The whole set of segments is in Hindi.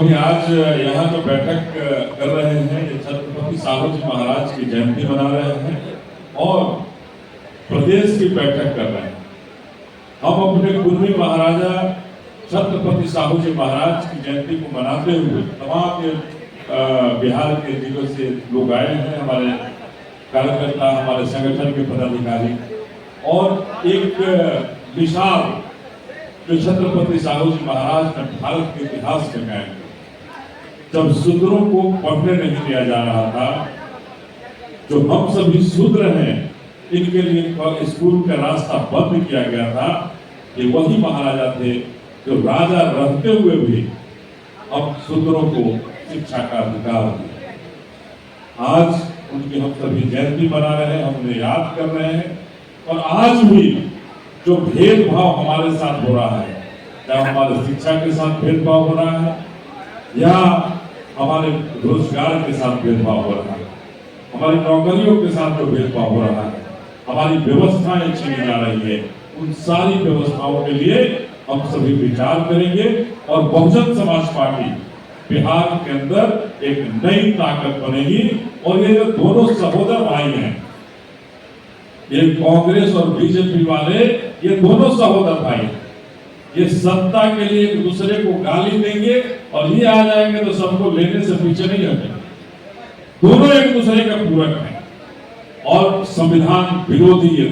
आज यहाँ जो बैठक कर रहे हैं ये छत्रपति साहू जी महाराज की जयंती मना रहे हैं और प्रदेश की बैठक कर रहे हैं। हम अपने पूर्वी महाराजा छत्रपति साहू जी महाराज की जयंती को मनाते हुए तमाम बिहार के जिलों से लोग आए हैं, हमारे कार्यकर्ता, हमारे संगठन के पदाधिकारी, और एक विशाल जो छत्रपति साहू जी महाराज ने भारत के इतिहास में कायम किया। जब शूद्रों को पढ़ने नहीं दिया जा रहा था, जो हम सभी शूद्र हैं इनके लिए स्कूल का रास्ता बंद किया गया था, ये वही महाराजा थे जो राजा रहते हुए भी अब शूद्रों को शिक्षा का अधिकार दिया। आज उनकी हम सभी जयंती मना रहे हैं, हम उन्हें याद कर रहे हैं। और आज भी जो भेदभाव हमारे साथ हो रहा है, चाहे हमारे शिक्षा के साथ भेदभाव हो रहा है या हमारे रोजगार के साथ भेदभाव हो रहा है, हमारी नौकरियों के साथ जो भेदभाव हो रहा है, हमारी व्यवस्थाएं छीनी जा रही है, उन सारी व्यवस्थाओं के लिए हम सभी विचार करेंगे। और बहुजन समाज पार्टी बिहार के अंदर एक नई ताकत बनेगी। और ये जो दोनों सहोदर भाई हैं, ये कांग्रेस और बीजेपी वाले, ये दोनों सहोदर भाई हैं, ये सत्ता के लिए एक दूसरे को गाली देंगे और ये आ जाएंगे तो सबको लेने से पीछे नहीं हटेंगे। दोनों एक दूसरे का पूरक हैं और संविधान विरोधी ये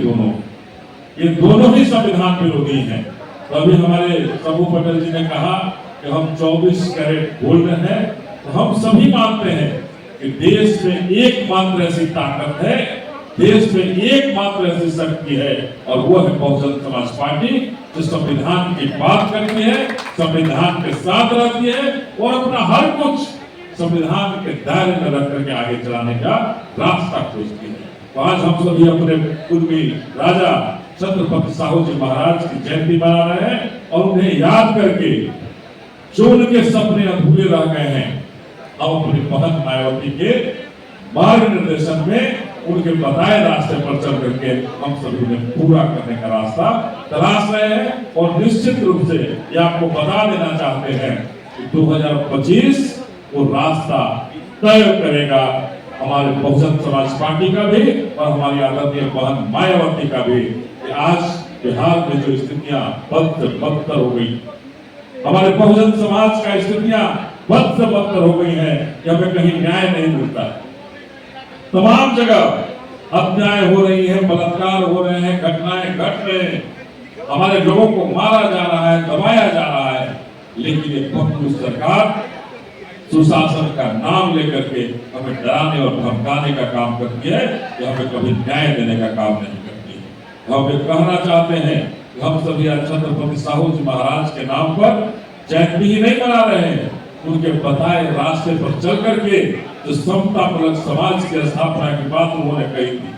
दोनों ही संविधान विरोधी हैं। तो अभी हमारे सबू पटेल जी ने कहा कि हम 24 कैरेट गोल्ड हैं, तो हम सभी मानते हैं कि देश में एकमात्र ऐसी ताकत है, देश में एकमात्र ऐसी शक्ति है, और वो है बहुजन समाज पार्टी, जो संविधान की बात करती है, संविधान के साथ रहती है और अपना हर कुछ संविधान के दायरे में रख करके आगे चलाने का रास्ता खोजती है। तो आज हम सभी अपने पूर्वी राजा छत्रपति साहू जी महाराज की जयंती मना रहे हैं और उन्हें याद करके जो उनके सपने अधूरे रह गए हैं, हम अपनी बहन मायावती के मार्ग निर्देशन में उनके बताए रास्ते पर चल करके हम सभी उन्हें पूरा करने का रास्ता तलाश रहे हैं। और निश्चित रूप से ये आपको बता देना चाहते हैं कि 2025 वो रास्ता तय करेगा हमारे बहुजन समाज पार्टी का भी और हमारी आदरणीय बहन मायावती का भी। कि आज बिहार में जो स्थितियां बदतर हो गई, हमारे बहुजन समाज का स्थितियां बदतर हो गई है कि हमें कहीं न्याय नहीं मिलता। तमाम जगह अन्याय हो रही है, बलात्कार हो रहे हैं, घटनाएं घट रहे हैं, हमारे लोगों को मारा जा रहा है, दबाया जा रहा है, लेकिन ये कांग्रेस सरकार सुशासन का नाम लेकर के हमें डराने और धमकाने का काम करती है, कि हमें कभी न्याय देने का काम नहीं करती है। हम ये कहना चाहते हैं कि हम सभी आज छत्रपति साहू जी महाराज के नाम पर जयंती ही नहीं मना रहे हैं, उनके बताए रास्ते पर चल करके जो समतामूलक समाज की स्थापना की बात उन्होंने कही थी,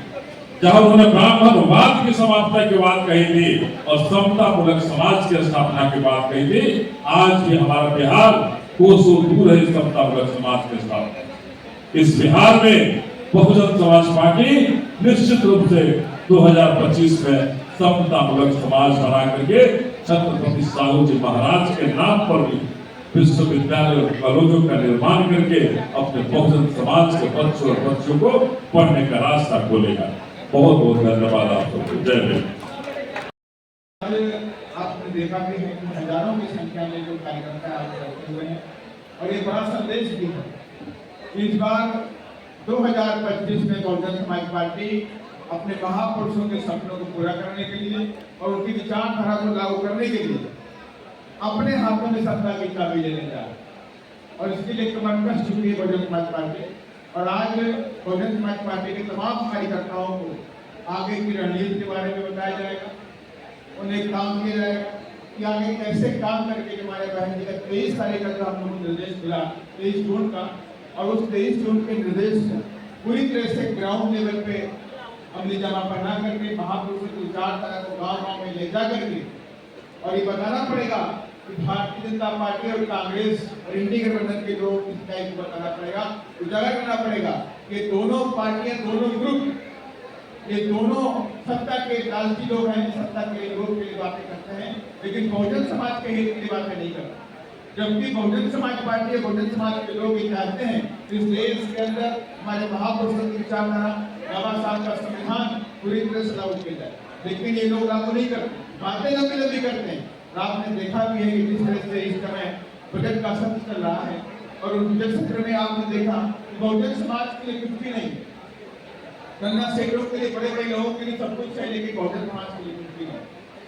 जहां उन्होंने ब्राह्मणवाद की समाप्ति की बात कही थी और समतामूलक समाज की स्थापना की बात कही थी, आज भी हमारा बिहार कोसों दूर है समतामूलक समाज के स्थापना। इस बिहार में बहुजन समाज पार्टी निश्चित रूप से 2025 में समतामूलक समाज बना करके छत्रपति साहू जी महाराज के नाम पर भी विश्वविद्यालय और कॉलेजों का निर्माण करके अपने बहुजन समाज के बच्चों और बच्चों को पढ़ने का रास्ता खोलेगा। बहुत बहुत धन्यवाद आप सबको। जय हिंद। आपने देखा भी है कि हजारों की संख्या में जो कार्यकर्ता रखे हुए हैं और ये बड़ा संदेश भी है। इस बार 2025 में बहुजन समाज पार्टी अपने महापुरुषों के सपनों को पूरा करने के लिए और उनकी विचारधारा को लागू करने के लिए अपने हाथों में सत्ता की चाबी लेने जा रहे हैं। और इसके लिए कमर कस चुकी है बहुजन समाज पार्टी। और आज बहुजन समाज पार्टी के तमाम कार्यकर्ताओं को आगे की रणनीति के बारे में बताया जाएगा, उन्हें काम किया जाएगा कि आगे कैसे काम करके हमारे बहन जी का 23 तारीख का जो हम लोगों को निर्देश मिला 23 जून का, और उस 23 जून के निर्देश पूरी तरह से ग्राउंड लेवल पे अमली जमा बना करके महापुरुषों की विचारधारा को गाँव में ले जा करके और ये बताना पड़ेगा कि भारतीय जनता पार्टी और कांग्रेस और इंडी गठबंधन के लोग इस टाइप को बताना पड़ेगा, उजागर करना पड़ेगा कि दोनों पार्टियां, दोनों ग्रुप, ये दोनों सत्ता के लालची लोग हैं, सत्ता के लोग के लिए बातें करते हैं, लेकिन बहुजन समाज के हित के लिए बातें नहीं करते। जबकि बहुजन समाज पार्टी या बहुजन समाज के लोग ये चाहते हैं कि इस देश के अंदर हमारे महापुरुषों की विचारधारा, बाबा साहब का संविधान पूरी तरह से लागू किया जाए, लेकिन ये लोग लागू नहीं करते, बातें लंबी लंबी करते हैं। आपने देखा भी है कि जिस तरह से इस समय बजट का सत्र चल रहा है और उस बजट सत्र में आपने देखा बहुजन समाज के लिए कुछ भी नहीं, गन्ना सेठों के लिए, बड़े बड़े लोगों के लिए सब कुछ है, लेकिन बहुजन समाज के लिए कुछ भी नहीं।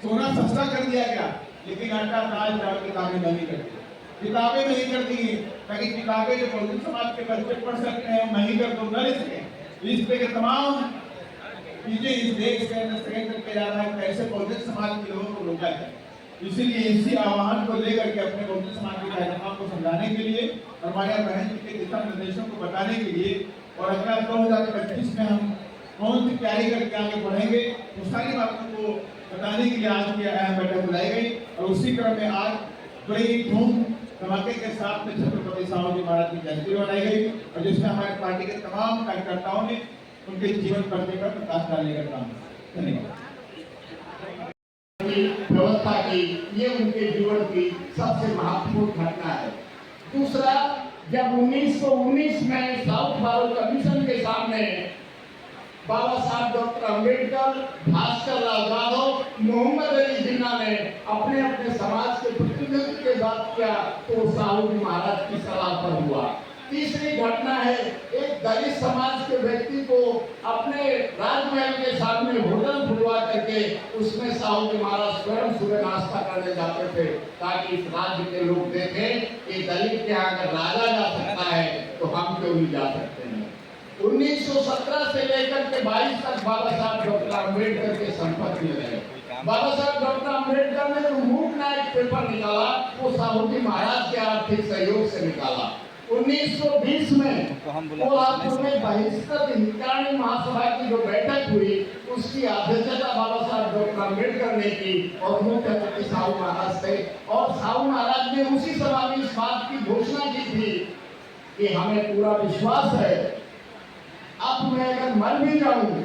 सोना सस्ता कर दिया गया, लेकिन आटा दाल चावल किताबें नहीं कर दी, किताबें नहीं कर दी ताकि किताबें जो बहुजन समाज के बच्चे पढ़ सकते हैं नहीं कर तो न ले सके। इस पे के तमाम चीजें इस देश के अंदर संयंत्र किया जा रहा है, कैसे बहुजन समाज के लोगों को रोका जाए। इसीलिए इसी आह्वान को लेकर के अपने बहुजन समाज के कार्यक्रम को समझाने के लिए और हमारे बहन जी के दिशा निर्देशों को बताने के लिए और अगला 2025 में हम कौन सी तैयारी करके आगे बढ़ेंगे, वो सारी बातों को बताने के लिए आज की अहम बैठक बुलाई गई। और उसी क्रम में आज बड़ी धूम धमाके के साथ में छत्रपति साहू जी महाराज की जयंती मनाई गई और जिसमें हमारे पार्टी के तमाम कार्यकर्ताओं ने उनके जीवन परिचय पर प्रकाश डालने का काम किया। धन्यवाद। व्यवस्था की ये उनके जीवन की सबसे महत्वपूर्ण घटना है। दूसरा, जब 1919 में साउथ भारत कमीशन के सामने बाबा साहब डॉक्टर अम्बेडकर, भास्कर लाल यादव, मोहम्मद अली जिन्ना ने अपने अपने समाज के प्रतिनिधित्व के साथ किया तो साहू जी महाराज की सलाह पर हुआ। तीसरी घटना है, एक दलित समाज के व्यक्ति को अपने राजमहल के सामने होटल खुलवा करके उसमें साहू जी महाराज स्वयं सुबह नाश्ता करने जाते थे ताकि इस राज्य के लोग देखें कि दलित के यहाँ अगर राजा जा सकता है तो हम क्यों नहीं जा सकते हैं। 1917 से लेकर के 22 तक बाबा साहब डॉक्टर अम्बेडकर के संपर्क में रहे। बाबा साहब डॉक्टर अम्बेडकर ने जो मूक नायक पेपर निकाला वो साहू जी महाराज के आर्थिक सहयोग से निकाला। 1920 में कोल्हापुर में बहिष्कृत हिंदुस्तानी महासभा की जो बैठक हुई उसकी अध्यक्षता बाबा साहब डॉक्टर अम्बेडकर ने की और मुख्य अतिथि साहू महाराज थे। और साहू महाराज ने उसी सभा में इस बात की घोषणा की थी कि हमें पूरा विश्वास है अब मैं अगर मर भी जाऊं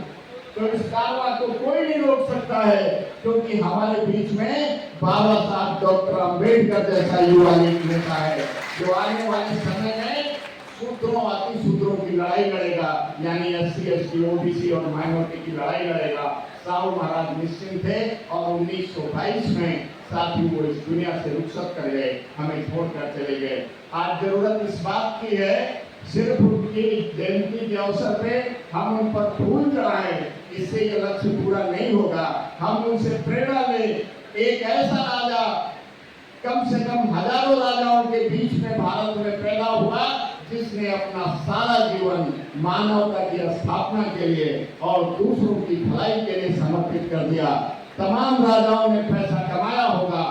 तो इस कारवां को कोई नहीं रोक सकता है, क्योंकि हमारे बीच में बाबा साहब डॉक्टर अम्बेडकर जैसा युवा नेता है जो आने वाले समय में सूत्रों अति सूत्रों की लड़ाई लड़ेगा, यानी SC, ST, OBC और माइनॉरिटी की लड़ाई लड़ेगा। साहू महाराज निश्चिंत थे और 1922 में साथी वो इस दुनिया से रुखसत कर गए, हमें छोड़कर चले गए। आज जरूरत इस बात की है सिर्फ उनकी जयंती के अवसर पे हम उन पर फूल चढ़ाएं, इससे ये लक्ष्य पूरा नहीं होगा। हम उनसे प्रेरणा लें, एक ऐसा राजा कम से कम हजारों राजाओं के बीच में भारत में पैदा हुआ जिसने अपना सारा जीवन मानवता की स्थापना के लिए और दूसरों की भलाई के लिए समर्पित कर दिया। तमाम राजाओं ने पैसा कमाया होगा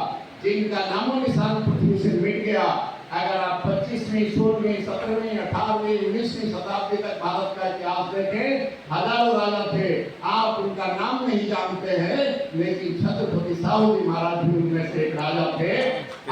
जिनका नामो निशान पृथ्वी से मिट गया। अगर आप 25वीं, 16वीं, 17वीं, 18वीं, 19वीं शताब्दी तक भारत का इतिहास देखें, हजारों राजा थे, आप उनका नाम नहीं जानते हैं, लेकिन छत्रपति साहू जी महाराज भी उनमें से एक राजा थे।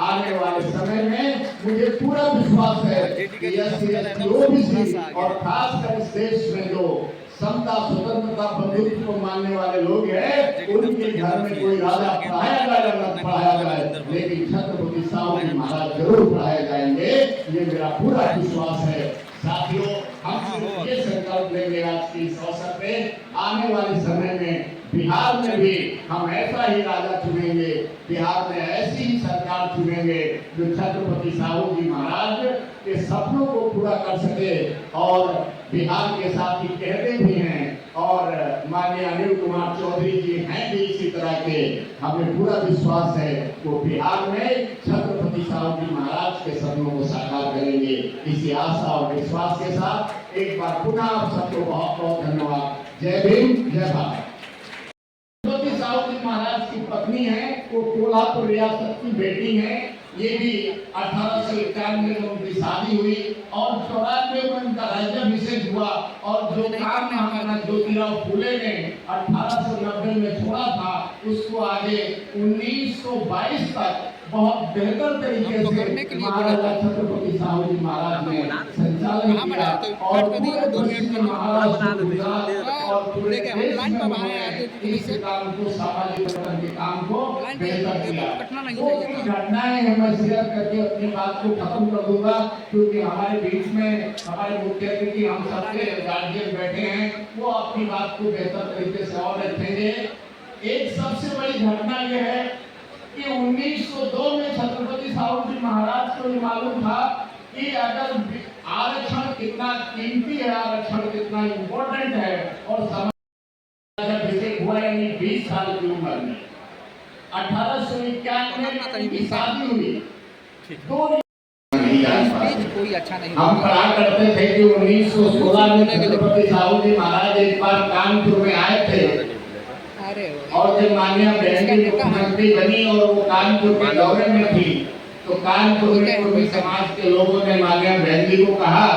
आने वाले समय में मुझे पूरा विश्वास है कि SC, ST, OBC और खासकर इस देश में जो समता, स्वतंत्रता, बंधुत्व को मानने वाले लोग हैं, उनके घर में कोई राजा पढ़ाया जाए या न पढ़ाया जाए, लेकिन छत्रपति साहू जी महाराज जरूर पढ़ाए जाएंगे, ये मेरा पूरा विश्वास है। साथियों, हम ये संकल्प लेंगे आज की इस अवसर पे, आने वाले समय में बिहार में भी हम ऐसा ही राजा चुनेंगे, बिहार में ऐसी ही सरकार चुनेंगे जो छत्रपति साहू जी महाराज के सपनों को पूरा कर सके। और बिहार के साथ ही कहते भी हैं और माननीय अनिल कुमार चौधरी जी हैं भी इसी तरह के, हमें पूरा विश्वास है वो बिहार में छत्रपति साहू जी महाराज के सपनों को साकार करेंगे। इसी आशा और विश्वास के साथ एक बार पुनः आप सबको बहुत बहुत धन्यवाद। जय भीम, जय भारत। छत्रपति साहू जी महाराज की पत्नी है, वो कोल्हापुर रियासत की बेटी है। ये भी 1891 में उनकी शादी हुई और 94 में उनका राज्याभिषेक हुआ। और जो काम महाराणा ज्योतिराव फूले ने 1890 में छोड़ा था उसको आगे 1922 तक बहुत बेहतर तरीके से महाराजा छत्रपति साहू जी महाराज ने संचालन किया और पूरे देश में महाराष्ट्र, गुजरात और पूरे देखिए, हम देश लाइन में पर बाहर उन्होंने आते थे इस काम को, सामाजिक परिवर्तन के काम को लाइन पे बेहतर किया। कटना नहीं तो चाहिए कुछ था। घटनाएं मैं शेयर करके अपनी बात को खत्म कर दूंगा, क्योंकि हमारे बीच में हमारे मुख्य अतिथि हम सबके गार्जियन बैठे हैं, वो अपनी बात को बेहतर तरीके से और रखेंगे। एक सबसे बड़ी घटना यह है कि 1902 में छत्रपति साहू जी महाराज को ये मालूम था कि अगर आरक्षण कितना कीमती है, आरक्षण कितना इम्पोर्टेंट है, और समाज जब अभिषेक हुआ यानी 20 साल की उम्र में 1891 में शादी हुई, तो कोई अच्छा नहीं हम पढ़ा करते थे कि 1916 में छत्रपति साहू जी महाराज एक बार कानपुर में आए थे, अरे और जब मान्या बहन मुख्यमंत्री बनी और वो कानपुर के दौरे में थी, तो कानपुर में कुर्मी समाज के लोगों ने मान्या बहन जी को कहा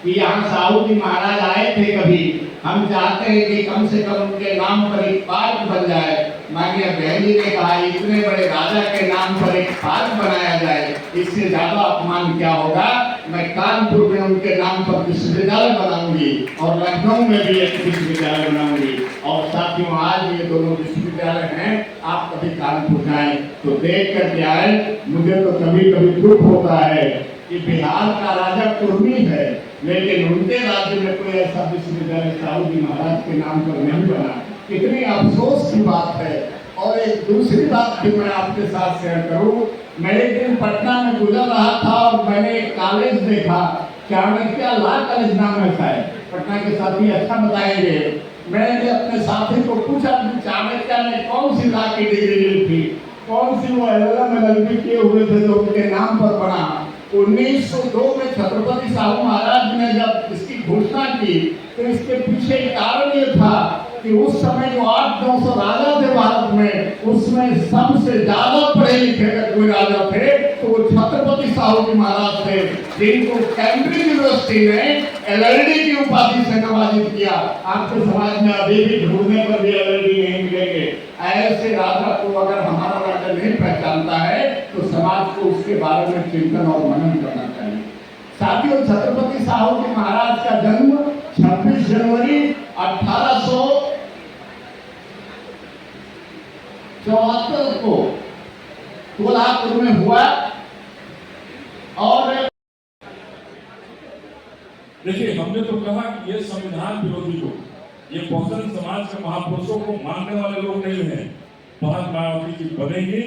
कि यहाँ साहू जी महाराज आए थे कभी, हम चाहते हैं कि कम से कम उनके नाम पर एक पार्क बन जाए। माननीय बहन जी ने कहा इतने बड़े राजा के नाम पर एक पार्क बनाया जाए, इससे ज्यादा अपमान क्या होगा। मैं कानपुर में उनके नाम पर विश्वविद्यालय बनाऊंगी और लखनऊ में भी एक विश्वविद्यालय बनाऊंगी, और साथियों आज ये दोनों विश्वविद्यालय हैं, आप कभी कानपुर जाएं तो देख कर के आए। मुझे तो कभी कभी दुख होता है कि बिहार का राजा कुर्मी है, लेकिन उनके राज्य में कोई ऐसा विश्वविद्यालय साहू जी महाराज के नाम पर नहीं बना। कितनी अफसोस की बात है। और एक दूसरी बात भी मैं आपके साथ शेयर करूं, मैं एक दिन पटना में गुजर रहा था और मैंने एक कॉलेज देखा, चाणक्य लॉ कॉलेज नाम है शायद, पटना के साथी अच्छा बताएंगे। मैंने अपने साथी को पूछा कि चाणक्य ने कौन सी लॉ की डिग्री ली थी, कौन सी वो LLM किए हुए थे जो उनके नाम पर बना। 1902 में छत्रपति साहू महाराज ने जब इसकी घोषणा की तो इसके पीछे कारण ये था कि उस समय जो 800-900 राजा थे भारत में, उसमें सबसे ज्यादा पढ़े लिखे अगर कोई राजा थे तो वो छत्रपति साहू जी महाराज थे, जिनको कैम्ब्रिज यूनिवर्सिटी ने LLD की उपाधि से नवाजित किया। आपके समाज में अभी भी ढूंढने पर भी LLD नहीं मिलेंगे। ऐसे राजा को अगर हमारा राजा नहीं पहचानता है तो समाज को उसके बारे में चिंतन और मनन करना चाहिए। साथियों, छत्रपति साहू जी महाराज का जन्म 26 जनवरी 1874 को कोल्हापुर में हुआ। और देखिए, हमने तो कहा कि ये संविधान विरोधी लोग, ये बहुजन समाज के महापुरुषों को मानने वाले लोग नहीं हैं। महात्मा गांधी जी बनेंगे।